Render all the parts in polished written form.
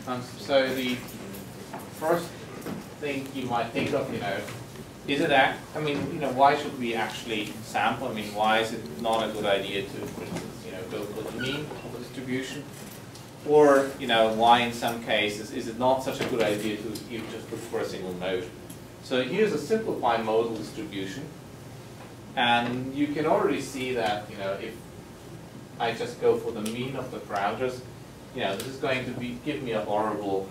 So the first thing you might think of, is it why should we actually sample? I mean, why is it not a good idea to, for instance, go for the mean of the distribution? Or, why in some cases is it not such a good idea to even just look for a single node? So here's a simplified modal distribution. And you can already see that, if I just go for the mean of the parameters, this is going to give me a horrible,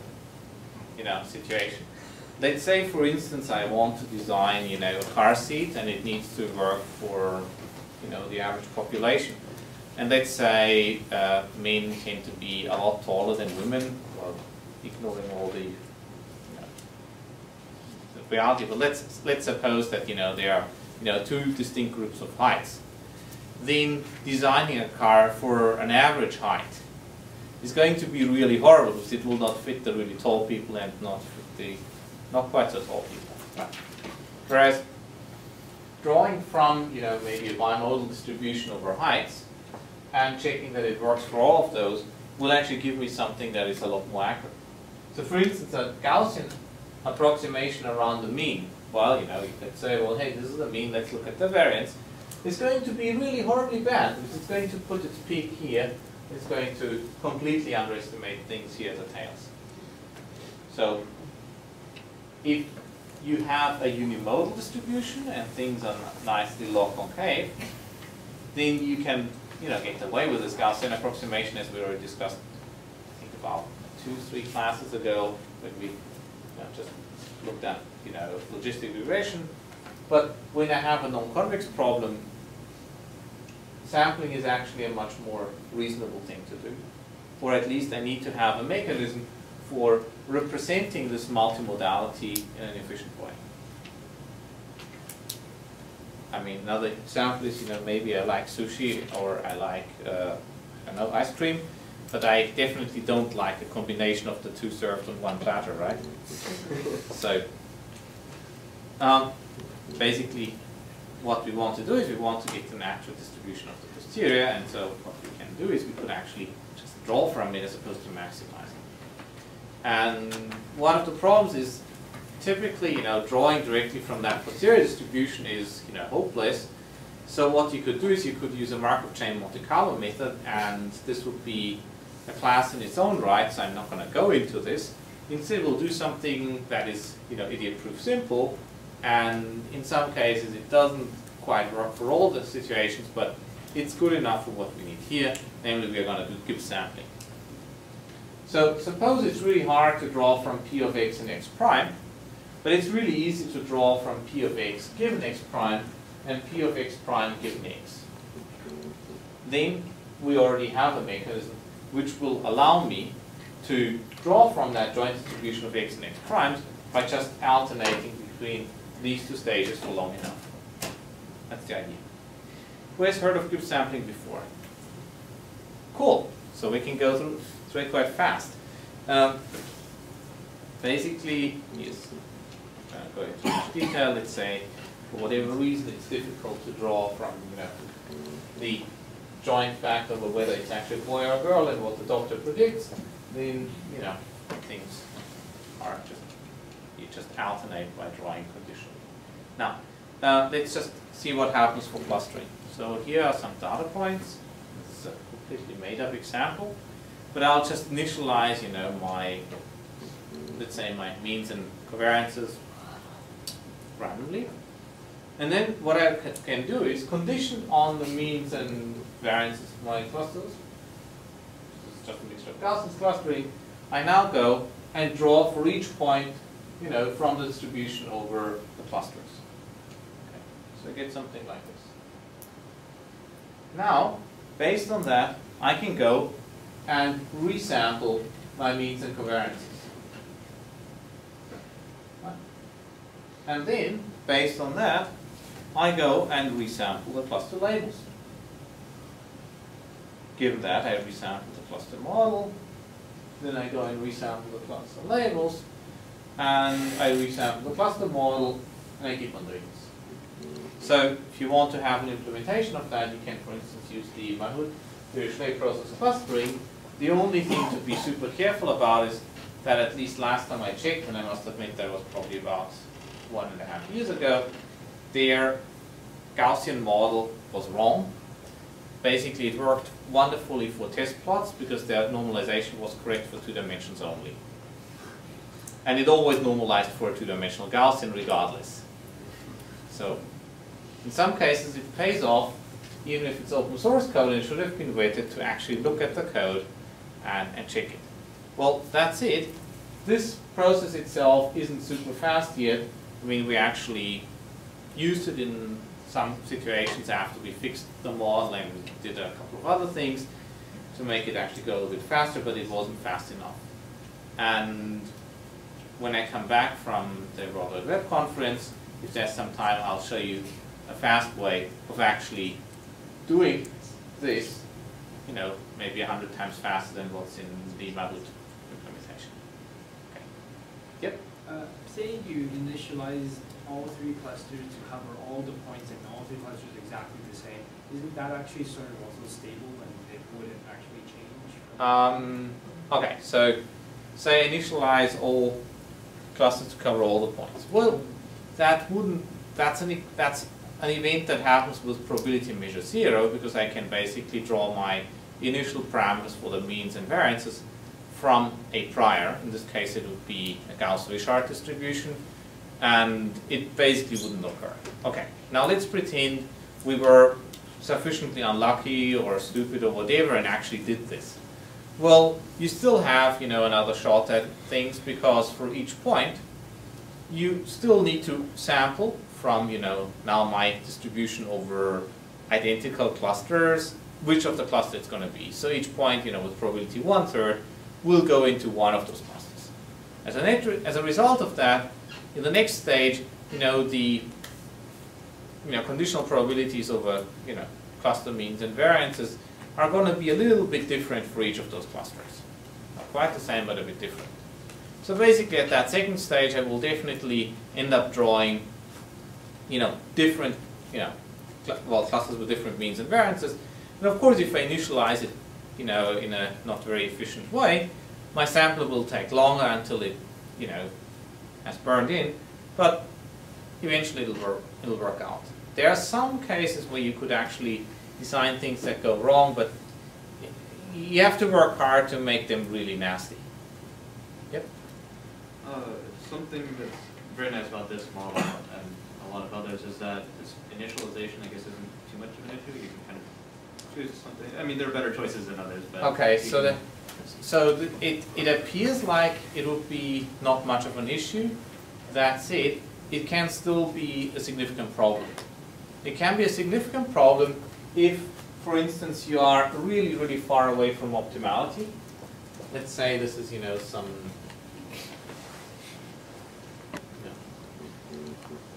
situation. Let's say, for instance, I want to design, a car seat, and it needs to work for, the average population. And let's say men tend to be a lot taller than women, or ignoring all the, the reality. But let's suppose that there are two distinct groups of heights. Then designing a car for an average height is going to be really horrible because it will not fit the really tall people and not fit the not quite so tall people. Right. Whereas drawing from maybe a bimodal distribution over heights and checking that it works for all of those will actually give me something that is a lot more accurate. So for instance, a Gaussian approximation around the mean, well, let's say, well, hey, this is the mean, let's look at the variance. It's going to be really horribly bad because it's going to put its peak here. It's going to completely underestimate things here at the tails. So if you have a unimodal distribution and things are nicely log concave, then you can get away with this Gaussian approximation, as we already discussed, I think about 2-3 classes ago when we just looked at logistic regression. But when I have a non-convex problem, sampling is actually a much more reasonable thing to do. Or at least I need to have a mechanism for representing this multimodality in an efficient way. I mean, another example is, maybe I like sushi or I like, ice cream, but I definitely don't like a combination of the two served on one platter, right? So, basically, what we want to do is we want to get an actual distribution of the posterior, and so what we can do is we could actually just draw from it as opposed to maximize it. And one of the problems is typically, drawing directly from that posterior distribution is, hopeless. So what you could do is you could use a Markov chain Monte Carlo method, and this would be a class in its own right, so I'm not going to go into this. Instead, we'll do something that is, idiot-proof simple, and in some cases it doesn't quite work for all the situations, but it's good enough for what we need here, namely we are going to do Gibbs sampling. So suppose it's really hard to draw from P of x and x prime, but it's really easy to draw from P of x given x prime and P of x prime given x. Then we already have a mechanism which will allow me to draw from that joint distribution of x and x primes by just alternating between these two stages for long enough. That's the idea. Who has heard of Gibbs sampling before? Cool. So we can go through it quite fast. Basically, yes, go into much detail. Let's say, for whatever reason, it's difficult to draw from the joint fact over whether it's actually a boy or a girl and what the doctor predicts. Then things are you just alternate by drawing conditionally. Now, let's just see what happens for clustering. So here are some data points. This is a completely made-up example, but I'll just initialize, my, let's say, my means and covariances randomly. And then what I can do is condition on the means and variances of my clusters. This is just a mixture of Gaussian clustering. I now go and draw for each point, from the distribution over the clusters. Okay. So I get something like this. Now, based on that, I can go and resample my means and covariances. Right. And then, based on that, I go and resample the cluster labels. Given that, I resample the cluster model, then I go and resample the cluster labels, and I resample the cluster model, and I keep on doing this. So, if you want to have an implementation of that, you can, for instance, use the Dirichlet process of clustering. The only thing to be super careful about is that at least last time I checked, and I must admit that was probably about 1.5 years ago, their Gaussian model was wrong. Basically, it worked wonderfully for test plots because their normalization was correct for 2 dimensions only. And it always normalized for a 2-dimensional Gaussian regardless. So, in some cases it pays off, even if it's open source code, and it should have been vetted to actually look at the code and check it. Well, that's it. This process itself isn't super fast yet. I mean, we actually used it in some situations after we fixed the model, and we did a couple of other things to make it actually go a little bit faster, but it wasn't fast enough. And when I come back from the World Wide Web conference, if there's some time, I'll show you a fast way of actually doing this, you know, maybe 100 times faster than what's in the Madut implementation. Okay. Yep. Say you initialize all 3 clusters to cover all the points and all 3 clusters exactly the same. Isn't that actually sort of also stable and it wouldn't actually change? Okay, so say initialize all clusters to cover all the points. Well, that wouldn't. That's an event that happens with probability measure 0 because I can basically draw my initial parameters for the means and variances from a prior. In this case, it would be a Gauss-Richard distribution, and it basically wouldn't occur. Okay, now let's pretend we were sufficiently unlucky or stupid or whatever and actually did this. Well, you still have, you know, another shot at things because for each point, you still need to sample from, you know, now my distribution over identical clusters, which of the cluster it's going to be. So each point, you know, with probability 1/3 will go into one of those clusters. As a result of that, in the next stage, you know, the conditional probabilities over, you know, cluster means and variances are going to be a little bit different for each of those clusters. Not quite the same, but a bit different. So basically, at that second stage, I will definitely end up drawing, you know, different, you know, clusters with different means and variances. And of course, if I initialize it, you know, in a not very efficient way, my sampler will take longer until it, you know, has burned in. But eventually, it'll work out. There are some cases where you could actually design things that go wrong, but you have to work hard to make them really nasty. Yep. Something that's very nice about this model and a lot of others is that this initialization, I guess, isn't too much of an issue. You can kind of choose something. I mean, there are better choices than others, but okay. So it appears like it would be not much of an issue. That said, it can still be a significant problem. It can be a significant problem if, for instance, you are really, really far away from optimality. Let's say this is, you know, some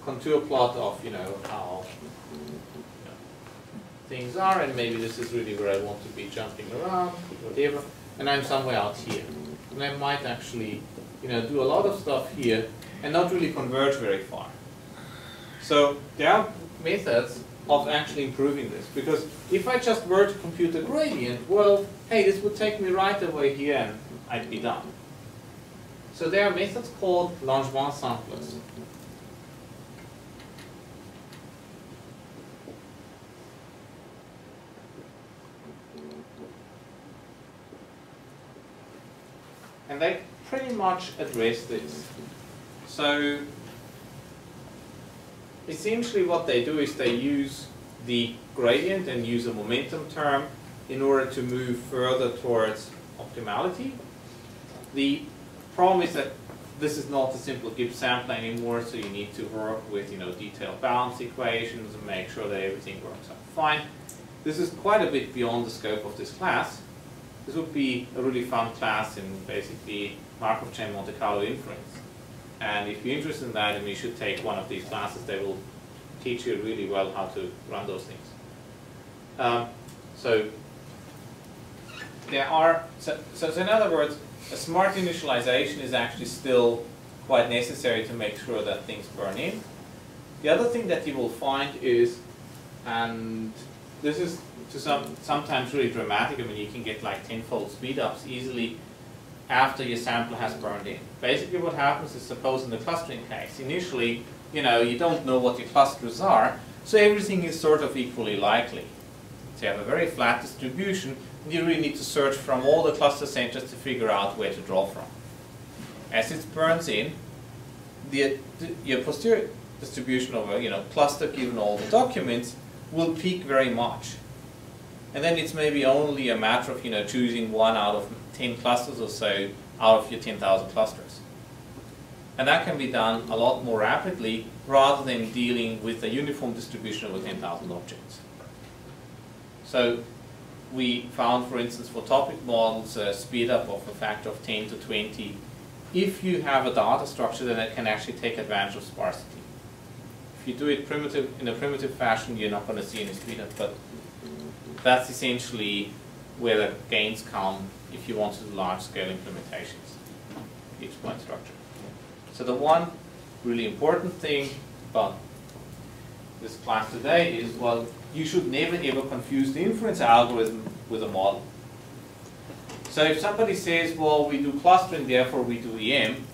contour plot of, you know, how things are, and maybe this is really where I want to be jumping around, whatever, and I'm somewhere out here. And I might actually, you know, do a lot of stuff here and not really converge very far. So there are methods of actually improving this, because if I just were to compute the gradient, well, hey, this would take me right away here and I'd be done. So there are methods called Langevin samplers. And they pretty much address this. So essentially what they do is they use the gradient and use a momentum term in order to move further towards optimality. The problem is that this is not a simple Gibbs sampler anymore, so you need to work with, you know, detailed balance equations and make sure that everything works out fine. This is quite a bit beyond the scope of this class. This would be a really fun class in basically Markov chain Monte Carlo inference. And if you're interested in that, then you should take one of these classes. They will teach you really well how to run those things. So in other words, a smart initialization is actually still quite necessary to make sure that things burn in. The other thing that you will find is, and this is to sometimes really dramatic, I mean you can get like 10-fold speedups easily, after your sample has burned in. Basically what happens is, suppose in the clustering case, initially, you don't know what your clusters are, so everything is sort of equally likely. So you have a very flat distribution, and you really need to search from all the cluster centers to figure out where to draw from. As it burns in, your posterior distribution of a cluster given all the documents will peak very much. And then it's maybe only a matter of choosing one out of 10 clusters or so out of your 10,000 clusters. And that can be done a lot more rapidly rather than dealing with a uniform distribution over 10,000 objects. So we found, for instance, for topic models, a speed up of a factor of 10 to 20 if you have a data structure that can actually take advantage of sparsity. If you do it in a primitive fashion, you're not going to see any speed up, but that's essentially where the gains come if you want to do large-scale implementations, the exploit structure. So the one really important thing about this class today is, well, you should never ever confuse the inference algorithm with a model. So if somebody says, well, we do clustering, therefore we do EM,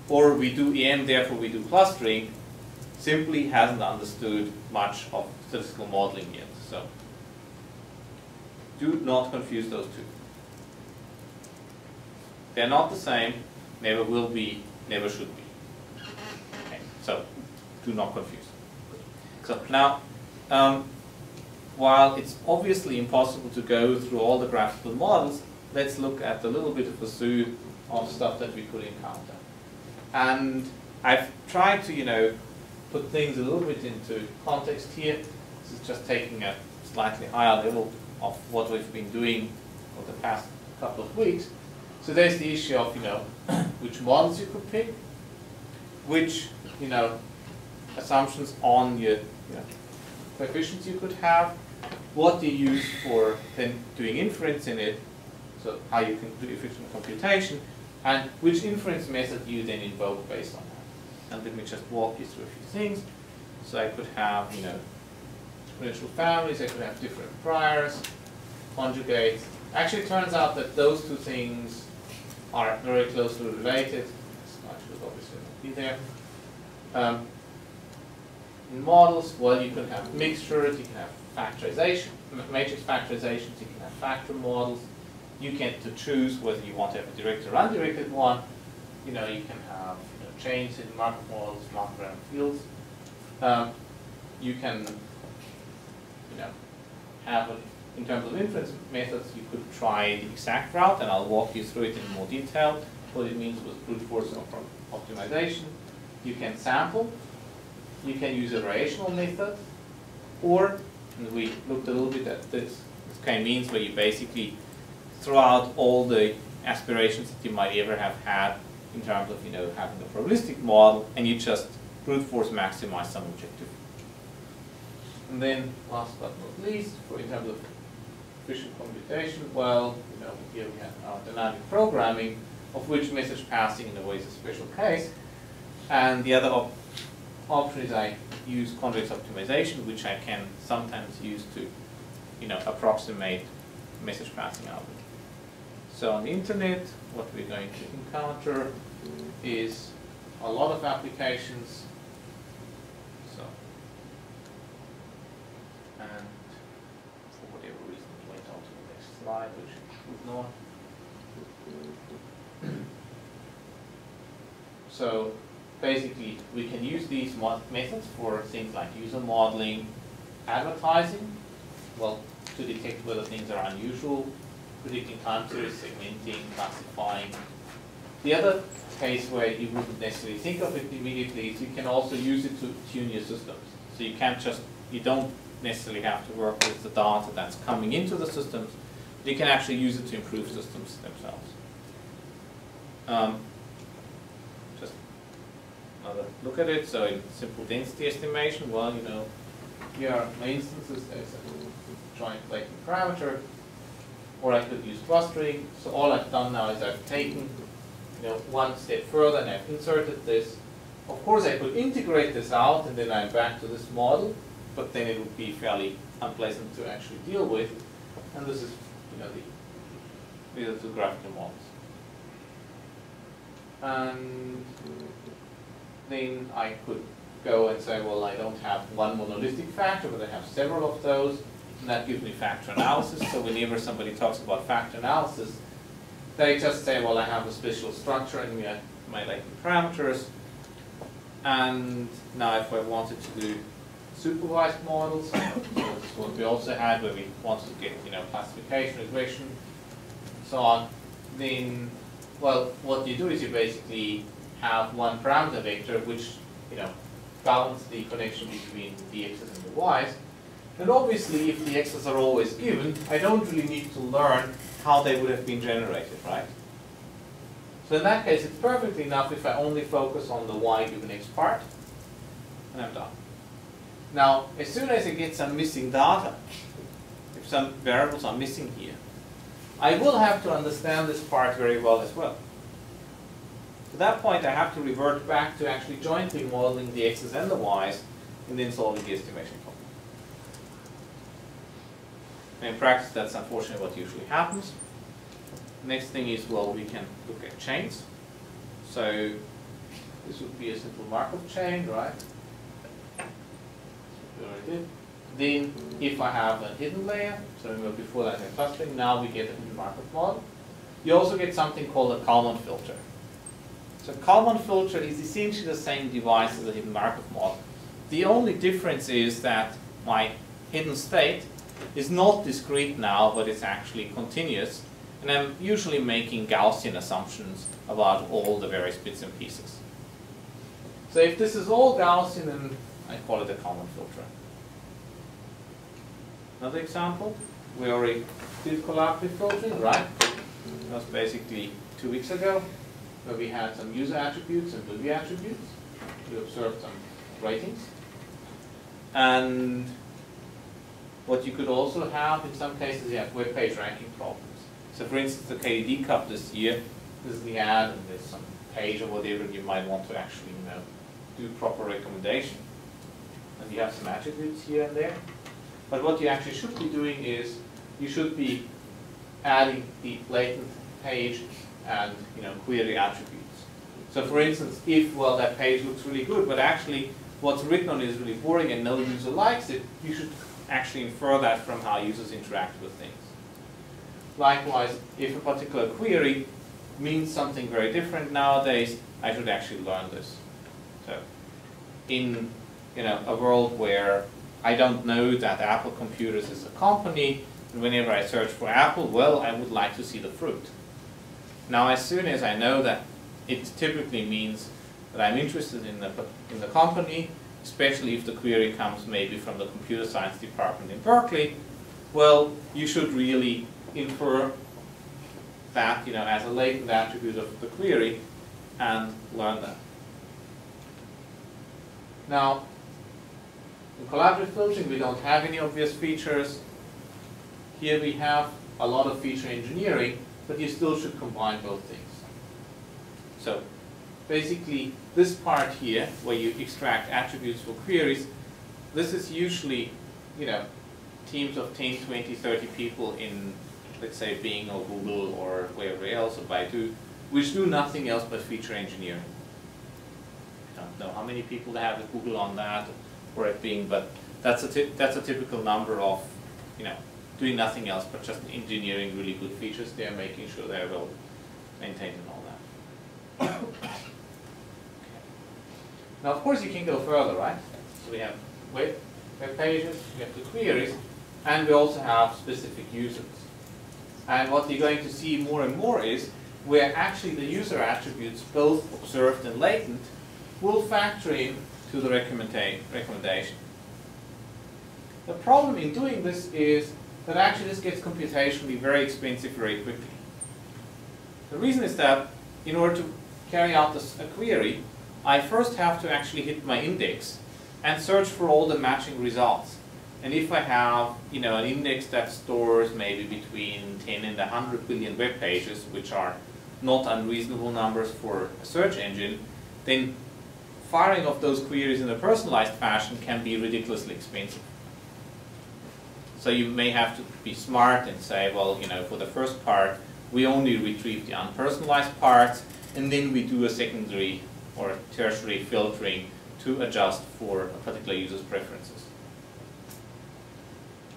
or we do EM, therefore we do clustering, simply hasn't understood much of statistical modeling yet. So do not confuse those two. They're not the same, never will be, never should be. Okay, so do not confuse. So now, while it's obviously impossible to go through all the graphical models, let's look at a little bit of a zoo of stuff that we could encounter. And I've tried to, put things a little bit into context here. This is just taking a slightly higher level of what we've been doing for the past couple of weeks. So there's the issue of, which models you could pick, which, assumptions on your coefficients you could have, what you use for then doing inference in it, so how you can do efficient computation, and which inference method you then invoke based on that. And let me just walk you through a few things. So I could have, exponential families, I could have different priors, conjugates. Actually, it turns out that those two things are very closely related. This slide should obviously not be there. In models, well, you can have mixtures, you can have factorization, matrix factorizations, you can have factor models. You get to choose whether you want to have a directed or undirected one. You can have chains in Markov models, Markov fields. You can, have in terms of inference methods, you could try the exact route, and I'll walk you through it in more detail. What it means with brute force optimization. You can sample. You can use a variational method, or, and we looked a little bit at this kind of means where you basically throw out all the aspirations that you might ever have had in terms of having a probabilistic model, and you just brute force maximize some objective. And then last but not least, in terms of efficient computation, well, here we have our dynamic programming, of which message passing in a way is a special case. And the other option is I use convex optimization, which I can sometimes use to approximate message passing algorithm. So on the internet, what we're going to encounter is a lot of applications. So, and for whatever reason, it went on to the next slide, which ignore. So basically, we can use these methods for things like user modeling, advertising, well, to detect whether things are unusual, predicting time series, segmenting, classifying. The other case where you wouldn't necessarily think of it immediately is you can also use it to tune your systems. So you don't necessarily have to work with the data that's coming into the systems, but you can actually use it to improve systems themselves. Just another look at it. So in simple density estimation, well, here are my instances. There's a joint latent parameter. Or I could use clustering. So all I've done now is I've taken one step further and I've inserted this. Of course, I could integrate this out and then I'm back to this model, but then it would be fairly unpleasant to actually deal with. And this is, these are two graphical models. And then I could go and say, well, I don't have one monolithic factor, but I have several of those, and that gives me factor analysis. So whenever somebody talks about factor analysis, they just say, well, I have a special structure in my latent parameters. And now if I wanted to do supervised models, so this is what we also had where we wanted to get, classification, regression, so on, then, well, what you do is you basically have one parameter vector which, governs the connection between the x's and the y's. And obviously, if the x's are always given, I don't really need to learn how they would have been generated, right? So in that case, it's perfectly enough if I only focus on the y given x part, and I'm done. Now, as soon as I get some missing data, if some variables are missing here, I will have to understand this part very well as well. At that point, I have to revert back to actually jointly modeling the x's and the y's, and then solving the estimation problem. In practice, that's unfortunately what usually happens. Next thing is, well, we can look at chains. So this would be a simple Markov chain, right? We already did. Then, if I have a hidden layer, so remember before that I had clustering, now we get a hidden Markov model. You also get something called a Kalman filter. So Kalman filter is essentially the same device as a hidden Markov model. The only difference is that my hidden state is not discrete now, but it's actually continuous. And I'm usually making Gaussian assumptions about all the various bits and pieces. So if this is all Gaussian, then I call it a Kalman filter. Another example, we already did collaborative filtering, right? That was basically 2 weeks ago, where we had some user attributes and movie attributes. We observed some ratings. And what you could also have in some cases, you have web page ranking problems. So for instance, the KDD Cup this year, this is the ad, and there's some page or whatever, and you might want to actually, do proper recommendation. And you have some attributes here and there. But what you actually should be doing is, you should be adding the latent page and query attributes. So for instance, if, well, that page looks really good, but actually what's written on it is really boring and no user likes it, you should actually infer that from how users interact with things. Likewise, if a particular query means something very different nowadays, I should actually learn this. So in a world where I don't know that Apple Computers is a company, and whenever I search for Apple, well, I would like to see the fruit. Now, as soon as I know that it typically means that I'm interested in the company, especially if the query comes maybe from the computer science department in Berkeley, well, you should really infer that as a latent attribute of the query and learn that. Now, in collaborative filtering, we don't have any obvious features. Here we have a lot of feature engineering, but you still should combine both things. So basically, this part here, where you extract attributes for queries, this is usually, teams of 10, 20, 30 people in, let's say, Bing or Google or wherever else, or Baidu, which do nothing else but feature engineering. I don't know how many people they have at Google on that or at Bing, but that's a typical number of, doing nothing else but just engineering really good features there, making sure they're well maintained and all that. Okay. Now, of course, you can go further, right? So we have web pages, we have the queries, and we also have specific users. And what you're going to see more and more is where actually the user attributes, both observed and latent, will factor in to the recommendation. The problem in doing this is that actually this gets computationally very expensive very quickly. The reason is that in order to carry out a query, I first have to actually hit my index and search for all the matching results. And if I have an index that stores maybe between 10 and 100 billion web pages, which are not unreasonable numbers for a search engine, then firing off those queries in a personalized fashion can be ridiculously expensive. So you may have to be smart and say, well, for the first part, we only retrieve the unpersonalized parts, and then we do a secondary or a tertiary filtering to adjust for a particular user's preferences.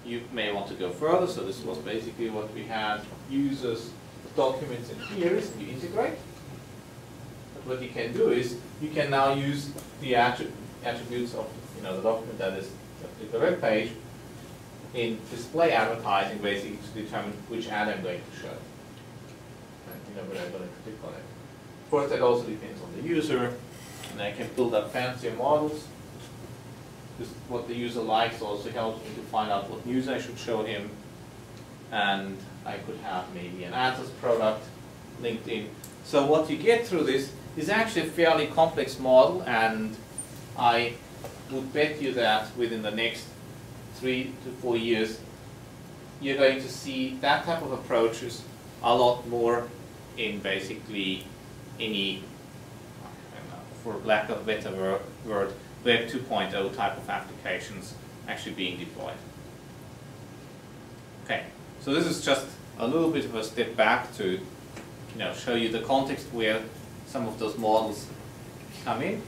You may want to go further, so this was basically what we had: users, documents, and queries, and you integrate. But what you can do is you can now use the attributes of the document that is the web page in display advertising, basically to determine which ad I'm going to show. And whether I'm going to click on it. Of course, that also depends on the user, and I can build up fancier models. Just what the user likes also helps me to find out what news I should show him. And I could have maybe an Atos product linked in. So what you get through this is actually a fairly complex model, and I would bet you that within the next 3 to 4 years, you're going to see that type of approaches a lot more in basically any, for lack of a better word, Web 2.0 type of applications actually being deployed. Okay, so this is just a little bit of a step back to show you the context where some of those models come in.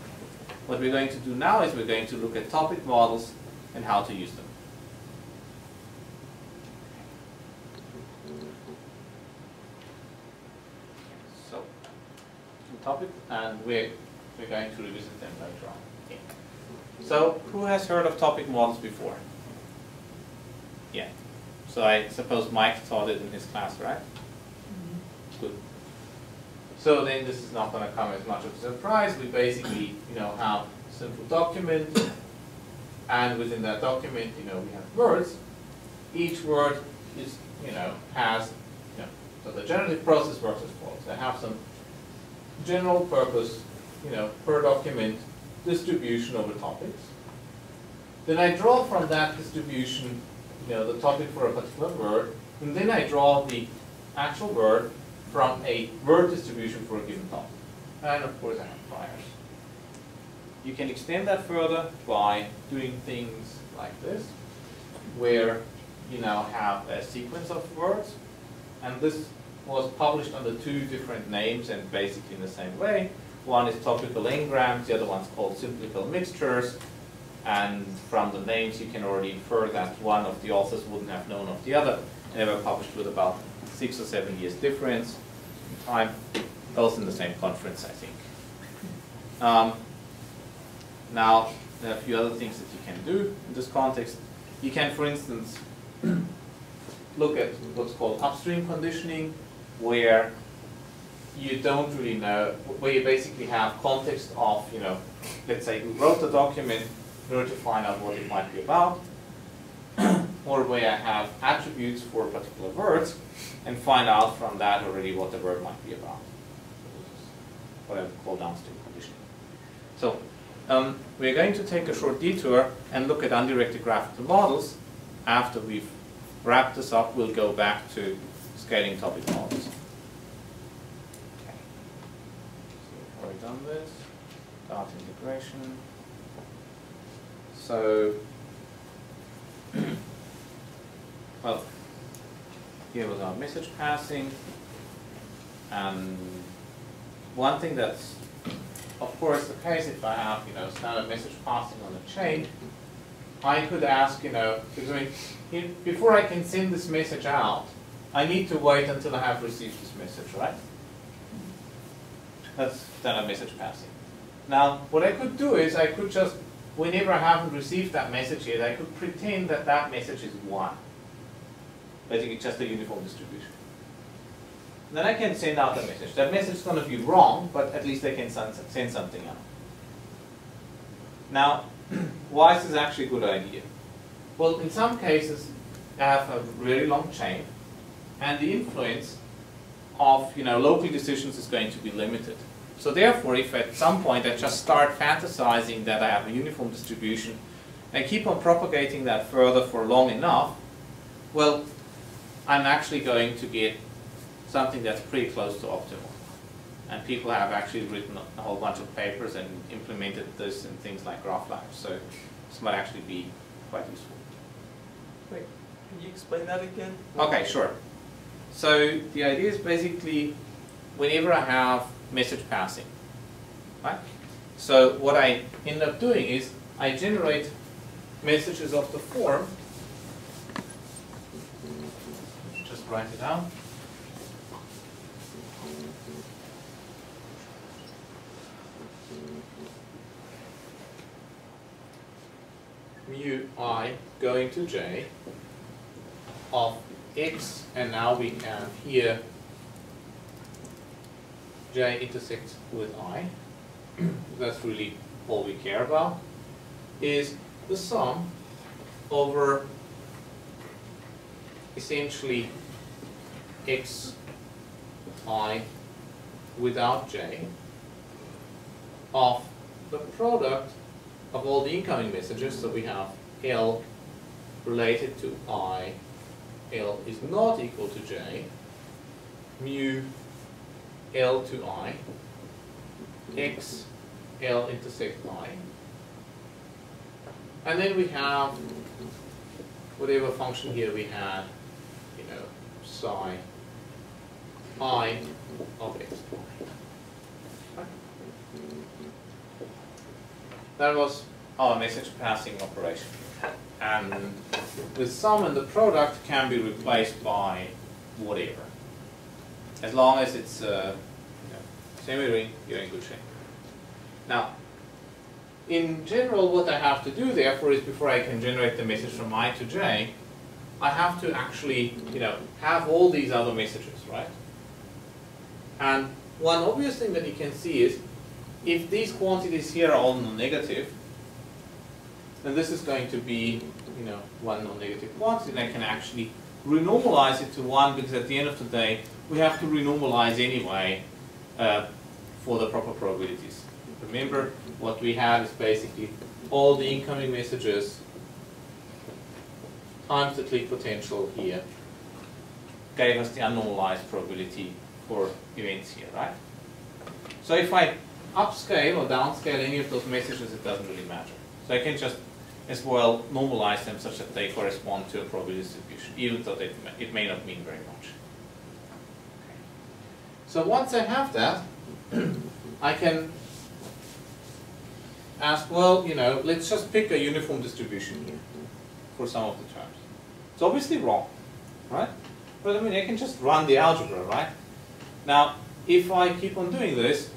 What we're going to do now is we're going to look at topic models and how to use them. So, the topic, and we're going to revisit them later on. Okay. So, who has heard of topic models before? Yeah. So I suppose Mike taught it in his class, right? Mm-hmm. Good. So then this is not going to come as much of a surprise. We basically, have a simple document, and within that document, we have words. Each word is, has, so the generative process works as follows. I have some general purpose, per document distribution over topics. Then I draw from that distribution, the topic for a particular word, and then I draw the actual word from a word distribution for a given topic. And of course I have priors. You can extend that further by doing things like this, where you now have a sequence of words, and this was published under 2 different names and basically in the same way. One is topical engrams, the other one's called simplical mixtures, and from the names you can already infer that one of the authors wouldn't have known of the other. They were published with about 6 or 7 years difference in time, both in the same conference, I think. Now, there are a few other things that you can do in this context. You can, for instance, look at what's called upstream conditioning, where you don't really know, where you basically have context of, let's say who wrote the document in order to find out what it might be about, or where I have attributes for particular words and find out from that already what the word might be about. What I would call downstream conditioning. So we're going to take a short detour and look at undirected graphical models. After we've wrapped this up, we'll go back to scaling topic models. Okay. So we've already done this. Start integration. So, well, here was our message passing, and one thing that's, of course, the case if I have, standard message passing on a chain, I could ask, because before I can send this message out, I need to wait until I have received this message, right? That's standard message passing. Now, what I could do is I could just, whenever I haven't received that message yet, I could pretend that that message is 1. Basically, just a uniform distribution. And then I can send out the message. That message is going to be wrong, but at least I can send something out. Now, why is this actually a good idea? Well, in some cases, I have a really long chain, and the influence of local decisions is going to be limited. So therefore, if at some point I just start fantasizing that I have a uniform distribution and keep on propagating that further for long enough, well, I'm actually going to get something that's pretty close to optimal. And people have actually written a whole bunch of papers and implemented this in things like GraphLabs. So this might actually be quite useful. Wait, can you explain that again? Okay, sure. So the idea is basically whenever I have message passing, right? So what I end up doing is I generate messages of the form, just write it down. Mu I going to j of x, and now we have here j intersects with I. That's really all we care about, is the sum over essentially x I without j of the product of all the incoming messages. So we have L related to I, L is not equal to j, mu L to I, x L intersect I, and then we have whatever function here we had, you know, psi I of x. That was our message passing operation. And the sum and the product can be replaced by whatever. As long as it's semi-ring, you're in good shape. Now, in general, what I have to do, therefore, is before I can generate the message from I to j, I have to actually, have all these other messages, right? And one obvious thing that you can see is, if these quantities here are all non-negative, then this is going to be, one non-negative quantity, and I can actually renormalize it to 1, because at the end of the day, we have to renormalize anyway for the proper probabilities. Remember, what we had is basically all the incoming messages times the Clique potential here gave us the unnormalized probability for events here, right? So if I upscale or downscale any of those messages, it doesn't really matter. So I can just as well normalize them such that they correspond to a probability distribution, even though it may not mean very much. Okay. So once I have that, I can ask, well, let's just pick a uniform distribution here for some of the terms. It's obviously wrong, right? But I mean, I can just run the algebra, right? Now, if I keep on doing this,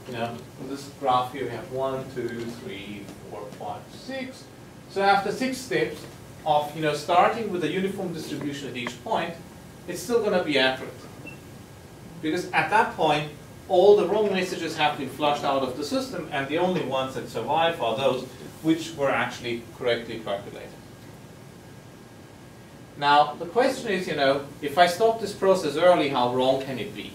in this graph here we have 1, 2, 3, 4, 5, 6. So after 6 steps of starting with a uniform distribution at each point, it's still going to be accurate. Because at that point, all the wrong messages have been flushed out of the system, and the only ones that survive are those which were actually correctly calculated. Now, the question is, if I stop this process early, how wrong can it be?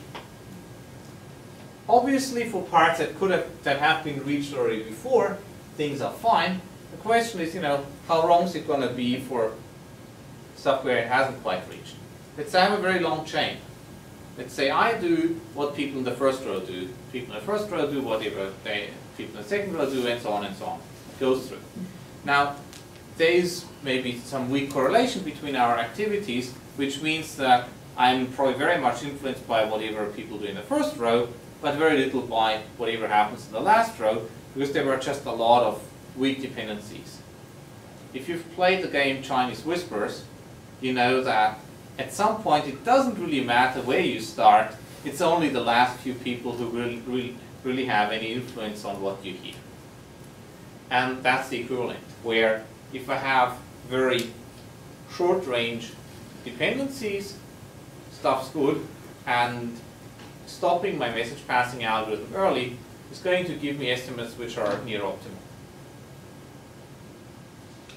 Obviously, for parts that have been reached already before, things are fine. The question is, how wrong is it going to be for stuff where it hasn't quite reached? Let's say I have a very long chain. Let's say I do what people in the first row do, people in the first row do whatever people in the second row do, and so on and so on. It goes through. Now, there is maybe some weak correlation between our activities, which means that I'm probably very much influenced by whatever people do in the first row, but very little by whatever happens in the last row, because there were just a lot of weak dependencies. If you've played the game Chinese Whispers, you know that at some point it doesn't really matter where you start, it's only the last few people who really have any influence on what you hear. And that's the equivalent, where if I have very short range dependencies, stuff's good, and stopping my message passing algorithm early is going to give me estimates which are near optimal.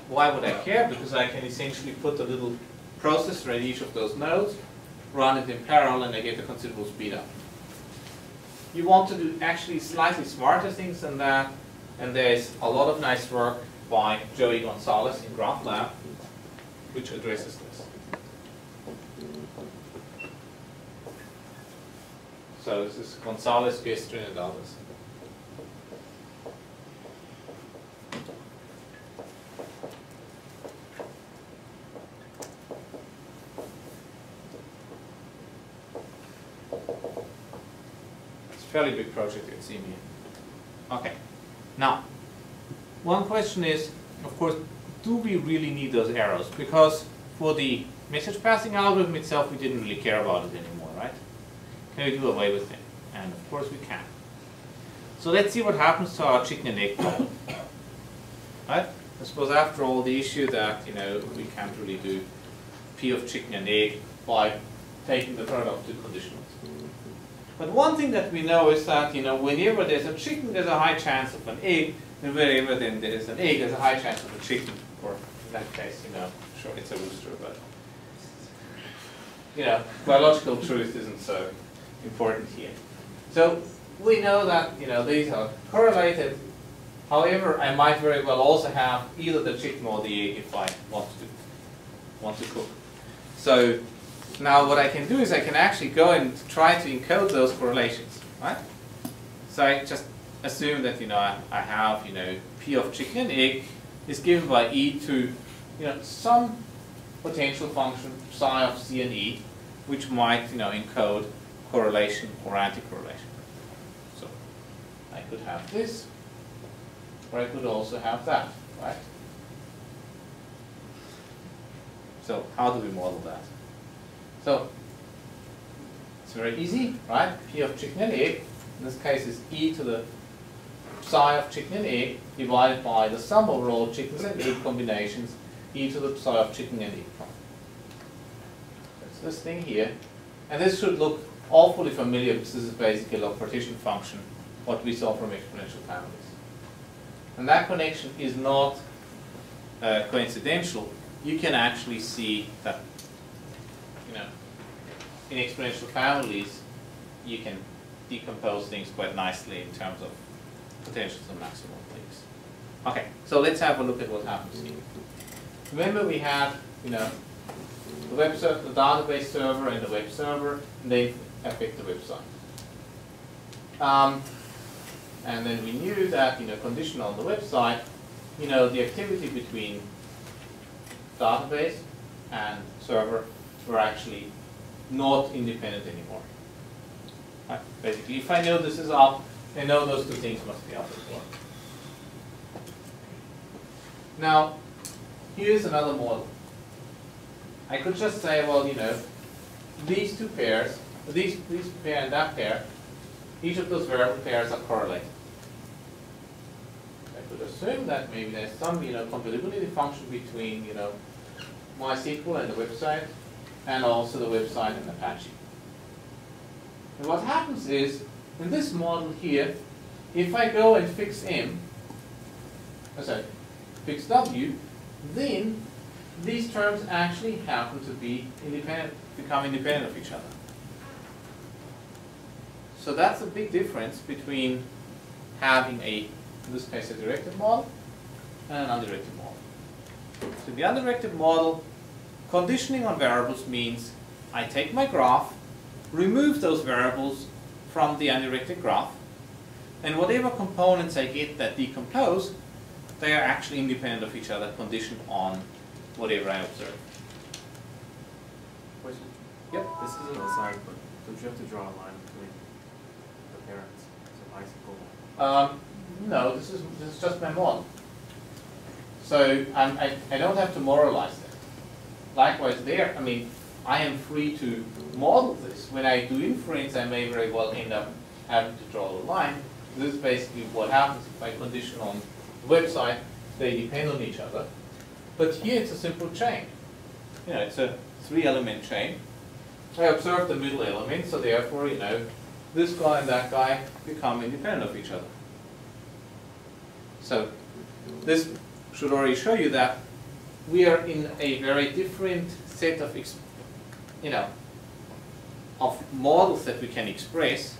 Why would I care? Because I can essentially put a little processor at each of those nodes, run it in parallel, and I get a considerable speed up. You want to do actually slightly smarter things than that, and there's a lot of nice work by Joey Gonzalez in GraphLab, which addresses this. So this is Gonzalez, Gestrin, and others. fairly big project at CME. Okay. Now, one question is, of course, do we really need those arrows? Because for the message passing algorithm itself, we didn't really care about it anymore, right? Can we do away with it? And of course we can. So let's see what happens to our chicken and egg problem. Right? I suppose after all, the issue that, we can't really do P of chicken and egg by taking the product to conditionals. But one thing that we know is that, whenever there's a chicken, there's a high chance of an egg, and wherever then there's an egg, there's a high chance of a chicken. Or in that case, sure, it's a rooster, but biological truth isn't so important here. So we know that these are correlated. However, I might very well also have either the chicken or the egg if I want to cook. So now what I can do is I can actually go and try to encode those correlations, right? So I just assume that I have P of chicken and egg is given by e to some potential function psi of c and e, which might encode correlation or anticorrelation. So I could have this, or I could also have that, right? So how do we model that? So it's very easy, right? P of chicken and egg, in this case is e to the psi of chicken and egg divided by the sum over all chickens and egg combinations, e to the psi of chicken and egg. That's this thing here. And this should look awfully familiar because this is basically a log partition function, what we saw from exponential families. And that connection is not coincidental. You can actually see that in exponential families, you can decompose things quite nicely in terms of potentials and maximal things. Okay, so let's have a look at what happens here. Remember we had, the web server, the database server and the web server, and they affect the website. And then we knew that, condition on the website, the activity between database and server were actually not independent anymore. Right? Basically, if I know this is up, I know those two things must be up as well. Now, here's another model. I could just say, well, these two pairs, these pair and that pair, each of those variable pairs are correlated. I could assume that maybe there's some, compatibility function between, MySQL and the website, and also the website and Apache. And what happens is, in this model here, if I go and fix fix W, then these terms actually happen to be become independent of each other. So that's a big difference between having in this case, a directed model and an undirected model. So the undirected model, conditioning on variables means I take my graph, remove those variables from the undirected graph, and whatever components I get that decompose, they are actually independent of each other, conditioned on whatever I observe. Question. Yep. This is an aside, but don't you have to draw a line between the parents? So No, this is just my model. So I don't have to moralize that. Likewise there, I am free to model this. When I do inference, I may very well end up having to draw a line. This is basically what happens if I condition on the website. They depend on each other. But here it's a simple chain. It's a 3-element chain. I observe the middle element, so therefore, this guy and that guy become independent of each other. So this should already show you that we are in a very different set of models that we can express.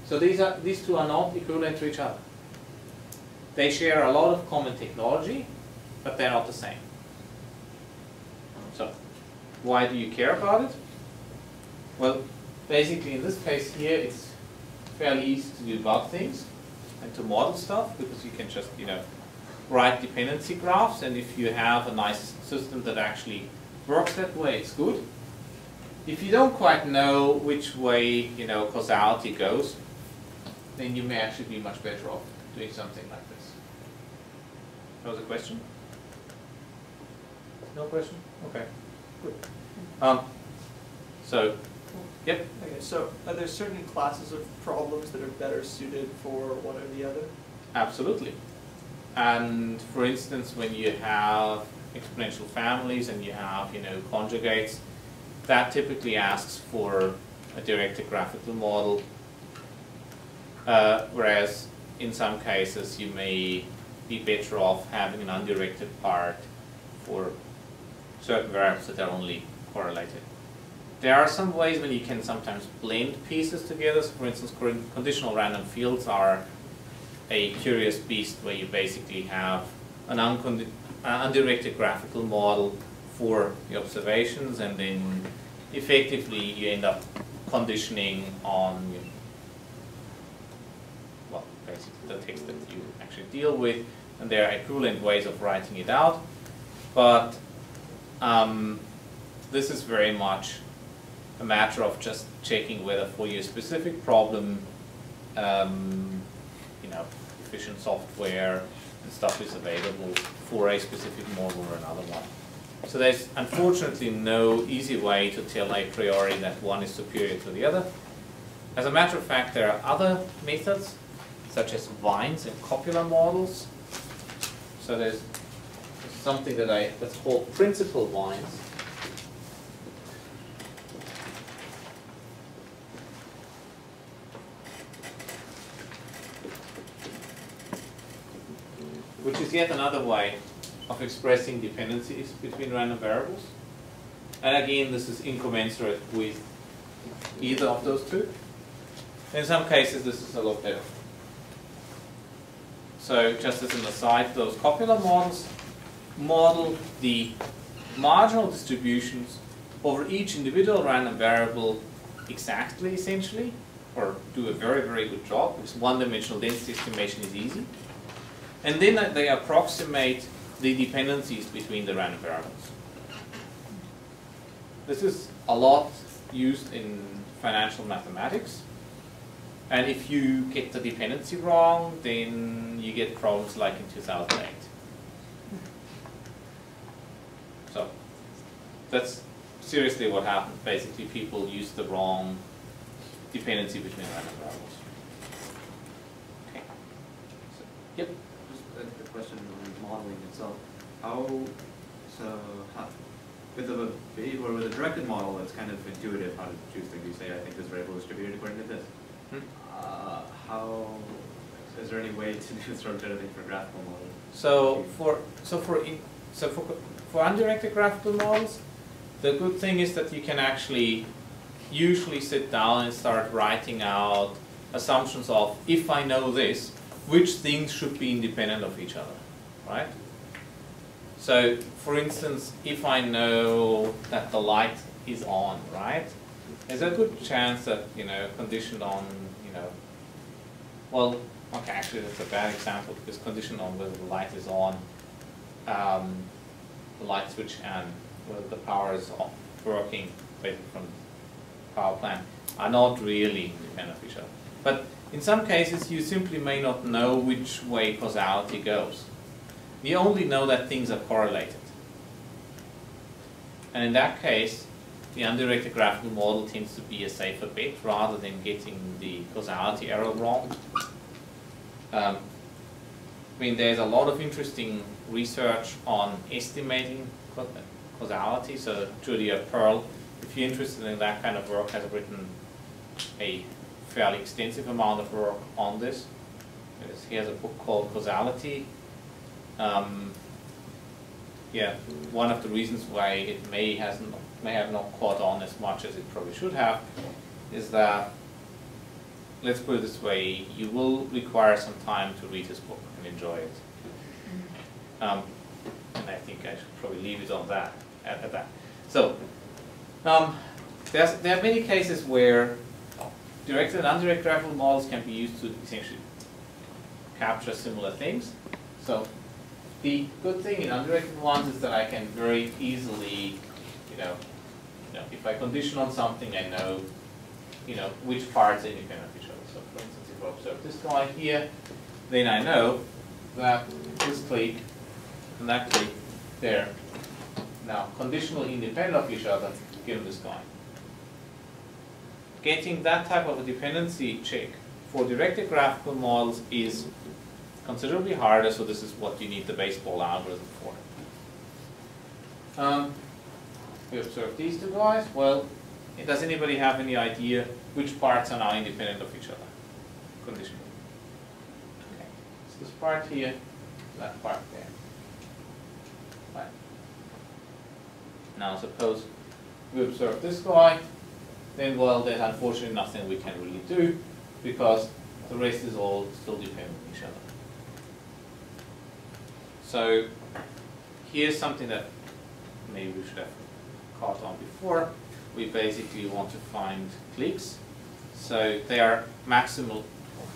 So these two are not equivalent to each other. They share a lot of common technology, but they're not the same. So why do you care about it? Well, basically in this case here, it's fairly easy to debug things and to model stuff because you can just write dependency graphs, and if you have a nice system that actually works that way, it's good. If you don't quite know which way causality goes, then you may actually be much better off doing something like this. That was a question? No question? Okay, good. So, yep. Okay, so are there certain classes of problems that are better suited for one or the other? Absolutely. And for instance, when you have exponential families and you have, conjugates, that typically asks for a directed graphical model, whereas in some cases you may be better off having an undirected part for certain variables that are only correlated. There are some ways when you can sometimes blend pieces together. So for instance, conditional random fields are a curious beast where you basically have an undirected graphical model for the observations, and then effectively you end up conditioning on basically the text that you actually deal with, and there are equivalent ways of writing it out. But this is very much a matter of just checking whether for your specific problem, efficient software and stuff is available for a specific model or another one. So there's unfortunately no easy way to tell a priori that one is superior to the other. As a matter of fact, there are other methods, such as vines and copular models. So there's something that's called principal vines. Which is yet another way of expressing dependencies between random variables. And again, this is incommensurate with either of those two. In some cases, this is a lot better. So just as an aside, those copular models model the marginal distributions over each individual random variable exactly, essentially, or do a very, very good job, because one-dimensional density estimation is easy. And then they approximate the dependencies between the random variables. This is a lot used in financial mathematics. And if you get the dependency wrong, then you get problems like in 2008. So that's seriously what happened. Basically, people use the wrong dependency between random variables. Okay. So, yep. Just a question on modeling itself. With a directed model, it's kind of intuitive how to choose things. You say, I think this variable is distributed according to this. Is there any way to do sort of thing for graphical models? So for undirected graphical models, the good thing is that you can actually usually sit down and start writing out assumptions of, if I know this, which things should be independent of each other, right? So, for instance, if I know that the light is on, right? There's a good chance that, conditioned on, well, okay, actually that's a bad example, because conditioned on whether the light is on, the light switch, and whether the power is working basically from the power plant are not really independent of each other. But in some cases, you simply may not know which way causality goes. You only know that things are correlated. And in that case, the undirected graphical model tends to be a safer bet rather than getting the causality error wrong. There's a lot of interesting research on estimating causality. So Julia Pearl, if you're interested in that kind of work, has written a fairly extensive amount of work on this. He has a book called Causality. One of the reasons why it may have not caught on as much as it probably should have is that, let's put it this way, you will require some time to read his book and enjoy it. And I think I should probably leave it on that, at that. So, there are many cases where directed and undirected graphical models can be used to essentially capture similar things. So the good thing in undirected ones is that I can very easily, if I condition on something, I know, which parts are independent of each other. So for instance, if I observe this guy here, then I know that this clique and that clique, they're now conditionally independent of each other given this guy. Getting that type of a dependency check for directed graphical models is considerably harder, so this is what you need the baseball algorithm for. We observe these two guys. Well, does anybody have any idea which parts are now independent of each other conditionally? Okay. So this part here, that part there. Right. Now suppose we observe this guy, then well, there's unfortunately nothing we can really do because the rest is all still dependent on each other. So here's something that maybe we should have caught on before. We basically want to find cliques. So they are maximal,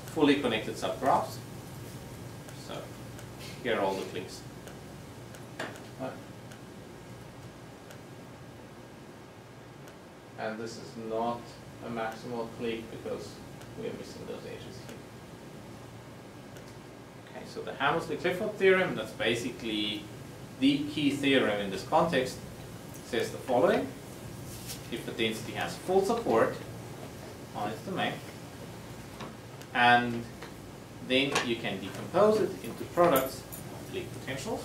fully connected subgraphs. So here are all the cliques. Right. And this is not a maximal clique because we are missing those edges here. Okay, so the Hammersley-Clifford theorem, that's basically the key theorem in this context, says the following. If a density has full support on its domain, and then you can decompose it into products of Clique potentials.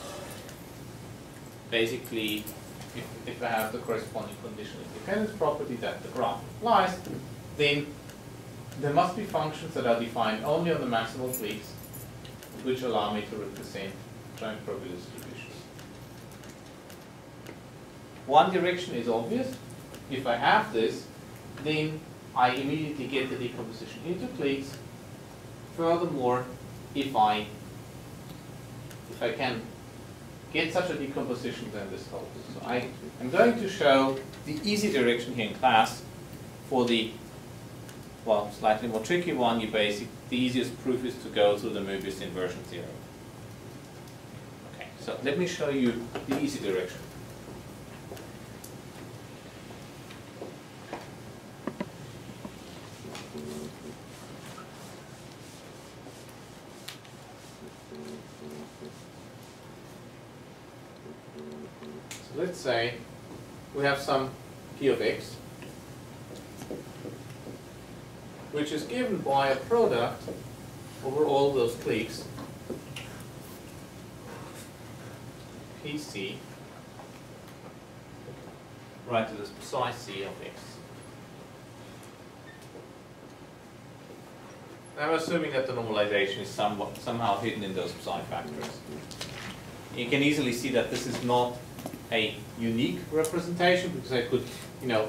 Basically, if I have the corresponding conditional independence property that the graph implies, then there must be functions that are defined only on the maximal cliques, which allow me to represent joint probability distributions. One direction is obvious. If I have this, then I immediately get the decomposition into cliques. Furthermore, if I can get such a decomposition, then this holds. So I am going to show the easy direction here in class. For the, well, slightly more tricky one, the easiest proof is to go through the Möbius inversion theorem. Okay, so let me show you the easy direction. So let's say we have some p of x, which is given by a product over all those cliques, PC, right to this psi c of x. I'm assuming that the normalization is somehow hidden in those psi factors. You can easily see that this is not a unique representation because I could,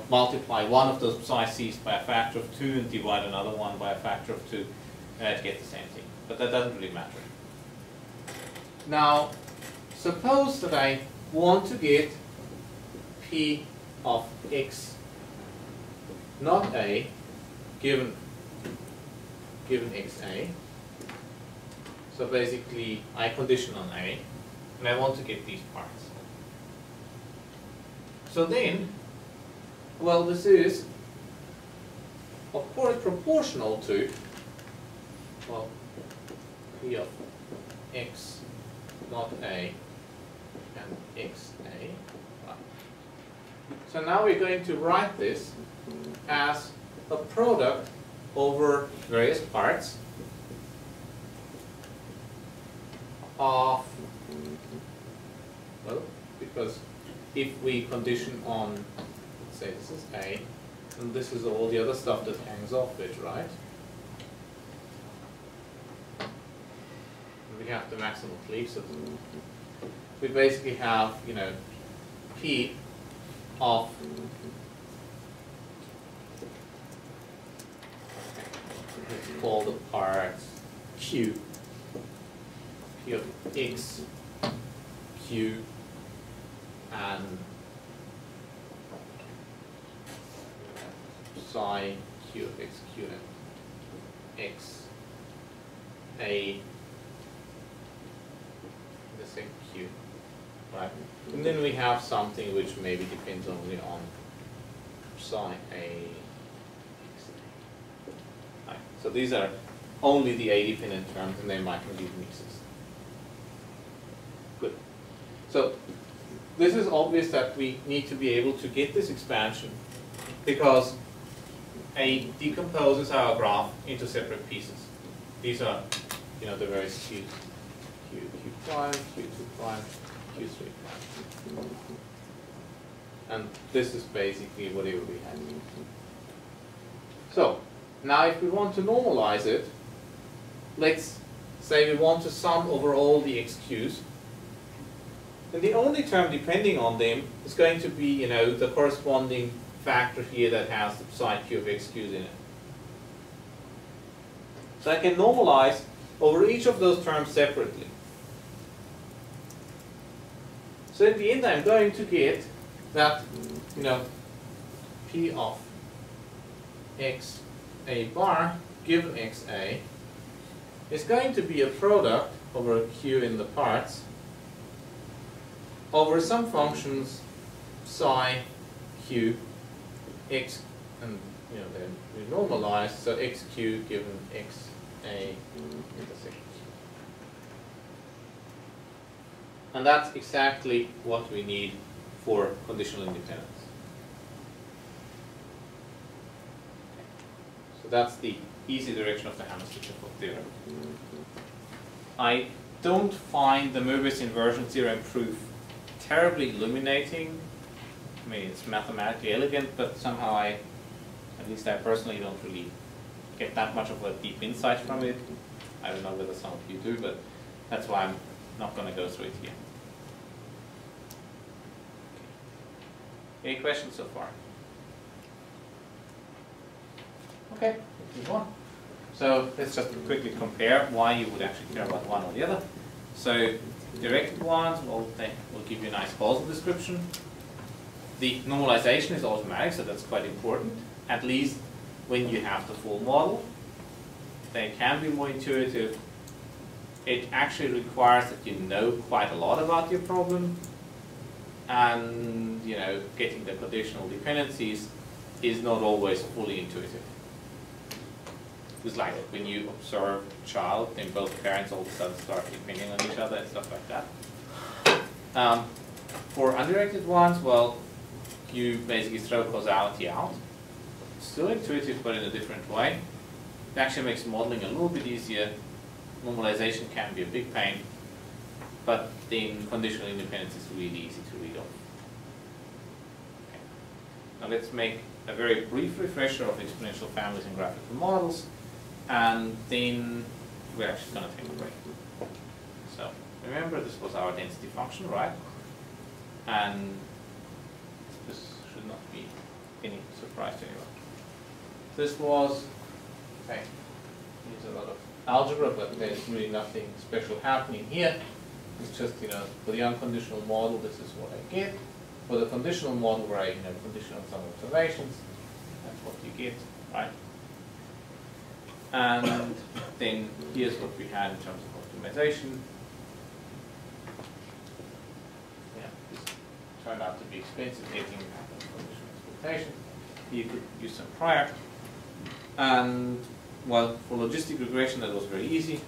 multiply one of those psi c's by a factor of 2 and divide another one by a factor of 2 to get the same thing. But that doesn't really matter. Now, suppose that I want to get p of x not a given xa. So basically, I condition on a, and I want to get these parts. So then, well, this is, of course, proportional to, well, p of x not a and xa. Right. So now we're going to write this as a product over various parts of, well, because if we condition on, let's say this is A, and this is all the other stuff that hangs off it, right? And we have the maximal clique, so we basically have, P of let's call the parts Q, P of X, Q, and psi Q of X, Q, and X, A, the same Q, right? And then we have something which maybe depends only on psi A, X, A. Right. So these are only the A-dependent terms, and they might not even exist. Good. So this is obvious that we need to be able to get this expansion because A decomposes our graph into separate pieces. These are, you know, the various Q's. Q prime, Q2 prime, Q3 prime. And this is basically whatever we had. So, now if we want to normalize it, let's say we want to sum over all the xq's, then the only term depending on them is going to be, you know, the corresponding factor here that has the psi q of xq's in it. So I can normalize over each of those terms separately. So in the end I'm going to get that, you know, P of x a bar given xa is going to be a product over q in the parts over some functions psi q x, and you know then we normalize, so xq given xa intersect. And that's exactly what we need for conditional independence. So that's the easy direction of the Hammersley theorem. I don't find the Möbius inversion theorem proof terribly illuminating. I mean, it's mathematically elegant, but somehow at least I personally don't really get that much of a deep insight from it. I don't know whether some of you do, but that's why I'm not going to go through it here. Any questions so far? Okay, let's move on. So let's just quickly compare why you would actually care about one or the other. So directed ones, well, they will give you a nice causal description. The normalization is automatic, so that's quite important, at least when you have the full model. They can be more intuitive. It actually requires that you know quite a lot about your problem, and you know, getting the conditional dependencies is not always fully intuitive. It's like when you observe a child, then both parents all of a sudden start depending on each other and stuff like that. For undirected ones, well, you basically throw causality out. It's still intuitive, but in a different way. It actually makes modeling a little bit easier. Normalization can be a big pain, but then conditional independence is really easy to read off. Okay. Now let's make a very brief refresher of exponential families and graphical models, and then we're actually going to take a break. So remember, this was our density function, right? And this should not be any surprise to anyone. This was, okay, there's a lot of algebra, but there's really nothing special happening here. It's just, you know, for the unconditional model, this is what I get. For the conditional model, where I, you know, condition on some observations, that's what you get, right? And then here's what we had in terms of optimization. Yeah, this turned out to be expensive, taking conditional expectation. You could use some prior. And well, for logistic regression, that was very easy.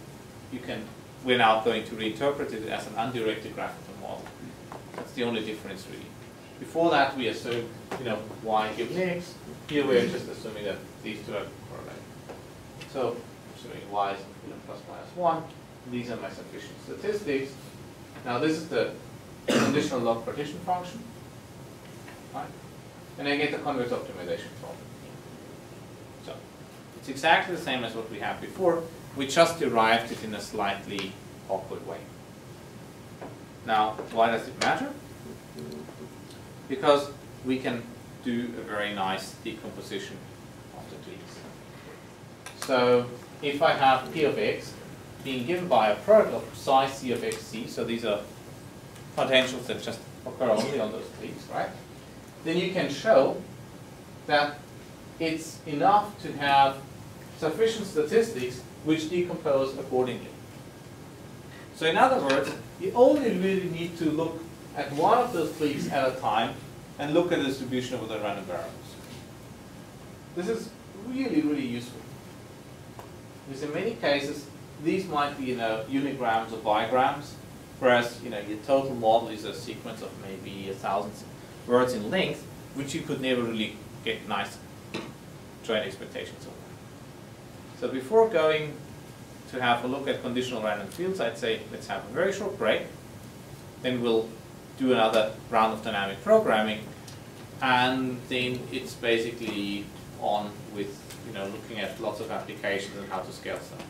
We're now going to reinterpret it as an undirected graphical model. That's the only difference, really. Before that, we assumed, you know, y given x. Here we're just assuming that these two are correlated. So, assuming y is, you know, plus minus 1. These are my sufficient statistics. Now, this is the conditional log partition function, right? And I get the convex optimization problem. So, it's exactly the same as what we had before. We just derived it in a slightly awkward way. Now, why does it matter? Because we can do a very nice decomposition of the cliques. So, if I have P of x being given by a product of psi c of xc, so these are potentials that just occur only on those cliques, right? Then you can show that it's enough to have sufficient statistics which decompose accordingly. So in other words, you only really need to look at one of those cliques at a time and look at the distribution over the random variables. This is really, really useful. Because in many cases, these might be, unigrams or bigrams, whereas, your total model is a sequence of maybe 1,000 words in length, which you could never really get nice trained expectations of. So before going to have a look at conditional random fields, I'd say let's have a very short break. Then we'll do another round of dynamic programming, and then it's basically on with looking at lots of applications and how to scale stuff.